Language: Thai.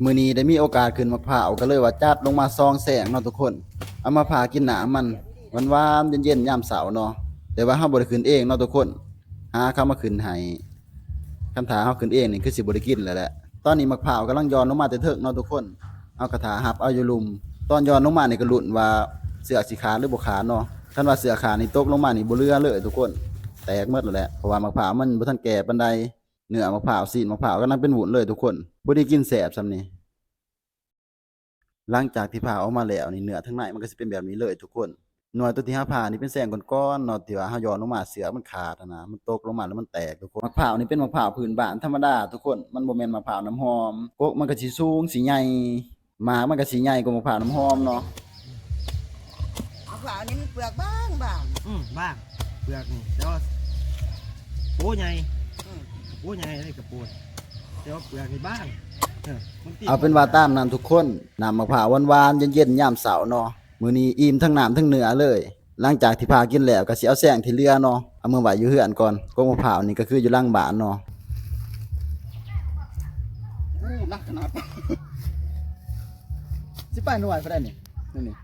มื้อนี้ได้มีโอกาสขึ้นมะพร้าวก็เลยว่าจัดลงมาซองแสงเนาะทุกคนเอามาผ่ากินหนามมันหวานๆเย็นๆยามเช้าเนาะแต่ว่าเฮาบ่ได้ขึ้นเองเนาะทุกคนหาเขามาขึ้นให้คันถ้าเฮาขึ้นเองนี่คือสิบ่ได้กินแล้วแหละตอนนี้มะพร้าวกำลังย้อนลงมาแต่เทิงเนาะทุกคนเอากระถาหับเอาอยู่ลุมตอนย้อนลงมานี่ก็ลุ้นว่าเสือสิขาดหรือบ่ขาดเนาะคันว่าเสือขาดนี่ตกลงมานี่บ่เหลือเลยทุกคนแตกหมดแล้วแหละเพราะว่ามะพร้าวมันบ่ทันแก่ปานใดเนื้อมะพร้าวซีนมะพร้าวกำลังเป็นวุ้นเลยทุกคนบ่ได้กินแซ่บส่ำนี้ หลังจากที่ผ่าออกมาแล้วนี่เนื้อทั้งในมันก็สิเป็นแบบนี้เลยทุกคนหน่วยตัวที่เราผ่านี่เป็นแซงก้อนๆเนาะที่ว่าเราย้อนลงมาเสือมันขาดอะนะมันตกลงมาแล้วมันแตกทุกคนมะพร้าวนี่เป็นมะพร้าวพื้นบ้านธรรมดาทุกคนมันบ่แม่นมะพร้าวน้ำหอมกกมันก็สิสูงสิใหญ่หมากมันก็สิใหญ่กว่ามะพร้าวน้ำหอมเนาะมะพร้าวนี่มันเปลือกบางบ้างเปลือกนี่แต่ว่าโป้ใหญ่อืมโป้ใหญ่อะไรกับโป้แต่ว่าเปลือกนี่บ้างมันติด เอาเป็นว่าตามนั้นทุกคนน้ำมะพร้าวหวานๆเย็นๆยามเช้าเนาะมื้อนี้อิ่มทั้งน้ำทั้งเนื้อเลยหลังจากที่พากินแล้วก็สิเอาแซงที่เหลือเนาะเอามาไว้อยู่เฮือนก่อนกกมะพร้าวนี่ก็คืออยู่หลังบ้านเนาะ นักขนาด สิไปหน่วยเพิ่นได้นี่นี่